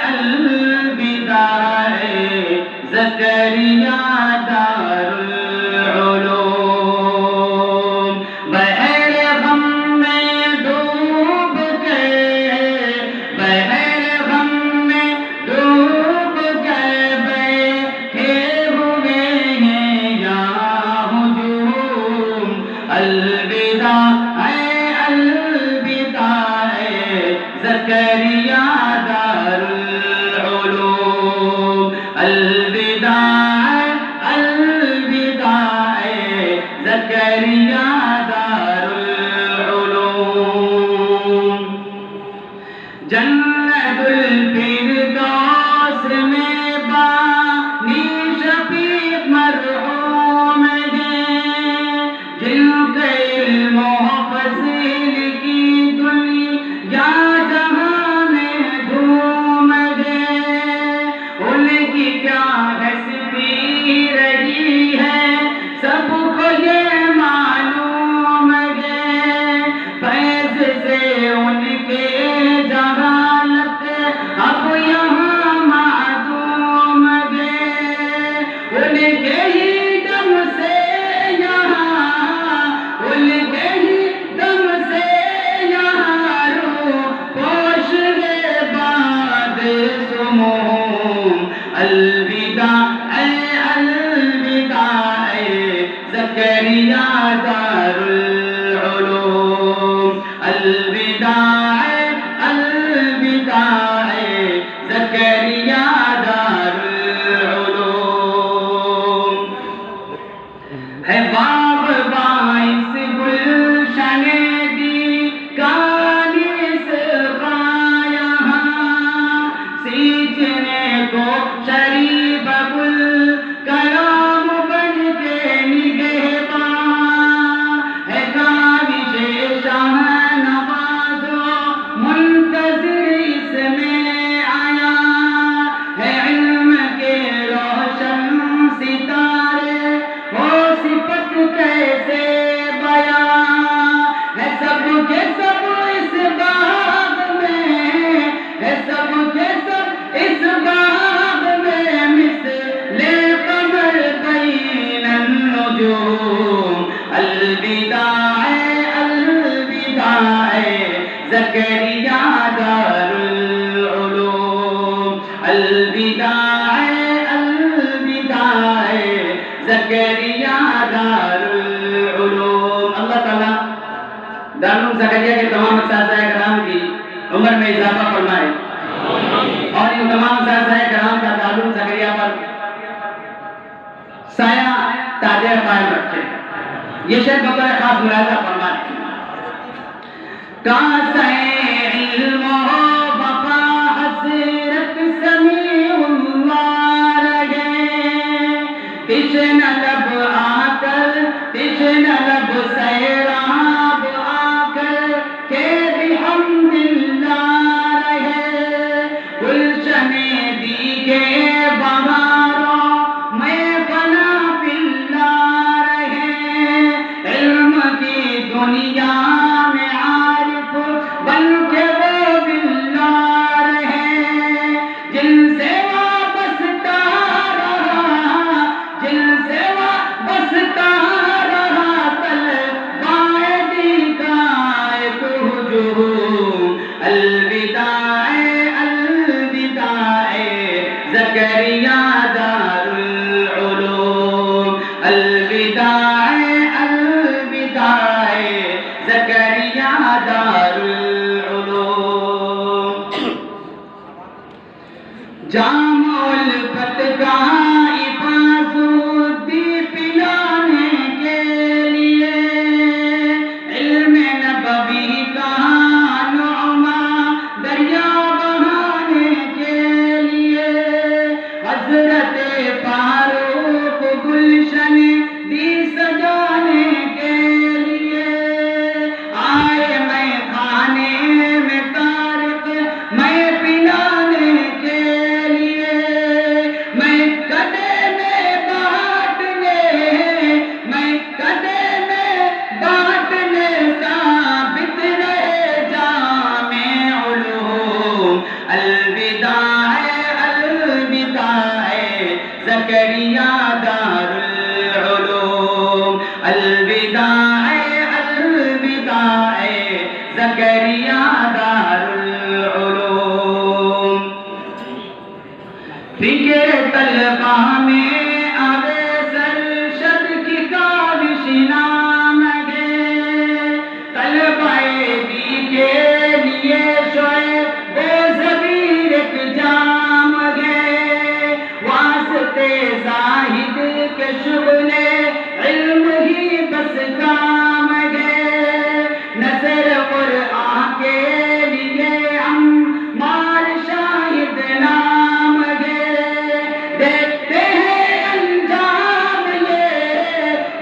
الوداع زکریا دار العلوم بحر غم میں ڈوب گئے بحر غم میں ڈوب گئے بیٹھے ہوئے ہیں یا ہجوم الوداع زکریا دار العلوم الوداع الوداع زکریا دار العلوم جنت الفردوس میں بانی شفیق مرحوم ہیں جن کے علم و فضل کی دنیا کیا حسبی رہی ہے سب کو یہ معلوم ہے فیض سے ان کے جہالت اب یہاں معدوم ہے ان کے ہی دم سے یہاں ان کے ہی دم سے یہاں روح پوش گے باد سموم الوداع الوداع زکریا دار العلوم الوداع الوداع زکریا دار العلوم ہے باب باعث گلشن دی کانس سیچنے کو شریف گل کلام بن کے نگہباں ہے کاوش شاہ نواز منتظر اس میں آیا ہے علم کے روشن ستارے ہو صفت کیسے بیاں ہے سب کے سب اس باغ میں ہے سب کے سب اس باغ میں مثل قمر بین النجوم الوداع الوداع زکریا دار العلوم الوداع الوداع زکریا دار العلوم اللہ تعالیٰ دارالعلوم زکریا کے تمام اساتذہ کرام کی عمر میں اضافہ فرمائے اور ان تمام اساتذہ کرام کا تعلق زکریا پر سایہ تاجر قائم رکھے یہ شعر بطور خاص ملاحظہ فرمائے کاسے علم و وفا حسرت سمیع اللہ رہے تشنہ لب آ کر تشنہ لب سیراب آ کر کہ بحمد اللہ رہے گلشن دی کے بہاروں میں فنا پلا رہے علم کی دنیا میں عارف بن کے وہ بلا رہے جن سے وابستہ رہا جن سے وابستہ رہا طلبائے دیدائے ہجوم الوداع الوداع زکریا دار العلوم الوداع الوداع زکریا دار العلوم جام الفت کا حفاظتی پلانے کے لیے علم نبوی کا نعمہ دریا بہانے کے لیے حضرت فاروق گلشن دی سجانے کے لیے آئے میں کھانے میں طارق میں پلانے کے لیے میں الوداع الوداع زکریا دار العلوم الوداع الوداع زکریا دار العلوم فکر طلبہ میں آوے سرشد کی کاوش نام گے طلبہ بھی کے لیے شعیب بے زبیر ایک جام گے واسطے زاہد کے شغلے علم ہی بس کام گے نظر قرآن کے لیے ہم مار شاہد نام گے دیکھتے ہیں انجام یہ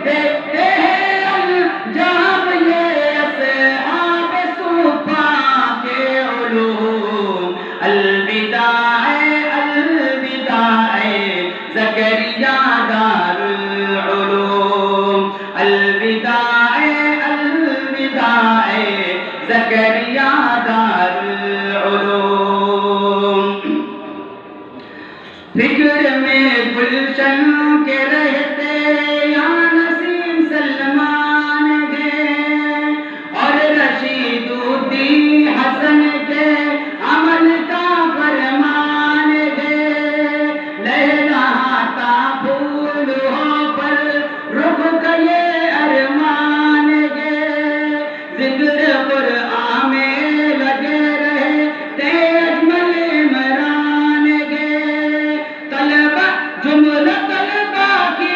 دیکھتے ہیں انجام یہ اصحاب صوفا کے علوم الوداع الوداع زکریا دار العلوم الوداع الوداع زکریا دار العلوم فکر میں گلشن کے رہتے یا نسیم سلمان گے اور رشید الدین حسن کے عمل کا فرمان گے لہراتا پھول ہو پر رخ کا یہ ارمان گے ذکر قرآن میں لگے رہے اجمل عمران گے طلبہ جملہ طلبہ کی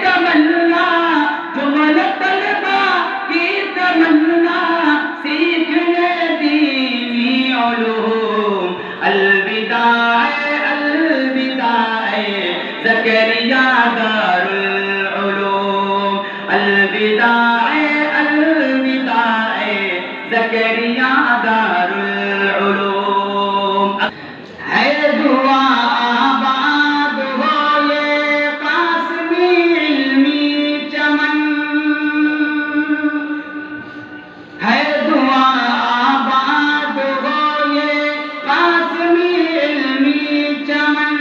تمنا جملہ طلبہ کی تمنا سیکھنے دینی علوم الوداع الوداع زکریا دار العلوم الوداع الوداع زکریا دار العلوم ہے دعا آباد ہو یہ قاسمی علمی چمن ہے دعا آباد ہو یہ قاسمی علمی چمن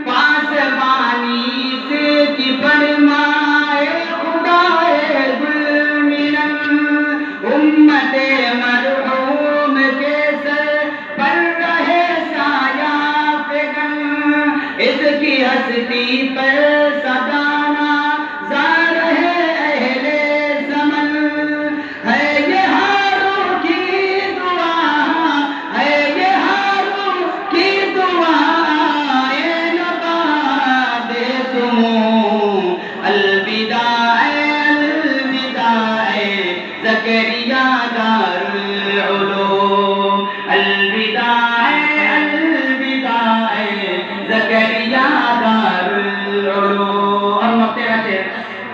پاسبانی سے کی فرمائے خدائے ذوالمنن امت مرحوم کے سر پر رہے سایہ فگن اس کی ہستی پر سدانا زار ہے اہل زمن ہے یہ ہارو کی دعا ہے یہ ہارو کی دعا اے نباد سمو الوداع الوداع زکریا دار العلوم الوداع الوداع زکریا دار العلوم اور مقتدر سے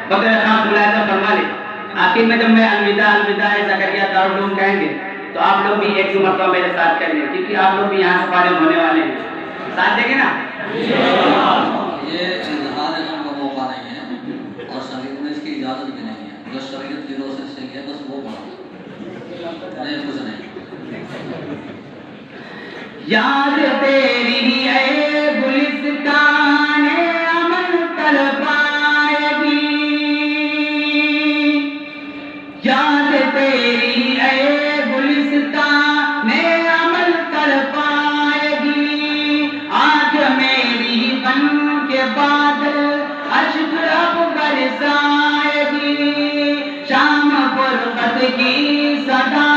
بغیر خان ملاحظہ فرما لیں آخر میں جب میں الوداع الوداع زکریا دار العلوم کہیں گے تو آپ لوگ بھی ایک دو مرتبہ میرے ساتھ کر لیں کیونکہ آپ لوگ بھی یہاں سے فارغ ہونے والے ہیں ساتھ دیں گے نا یہ اظہار علم کا موقع نہیں ہے اور شریعت میں اس کی اجازت بھی نہیں ہے جو شریعت کی روشنی سے ہے بس وہ پڑھا نہیں کچھ نہیں یاد تیری اے گلستان امن طلبائے گی یاد تیری اے گلستان امن طلبائے گی آج میری بن کے بادل اشک اب برسائے گی شام فرقت کی صدا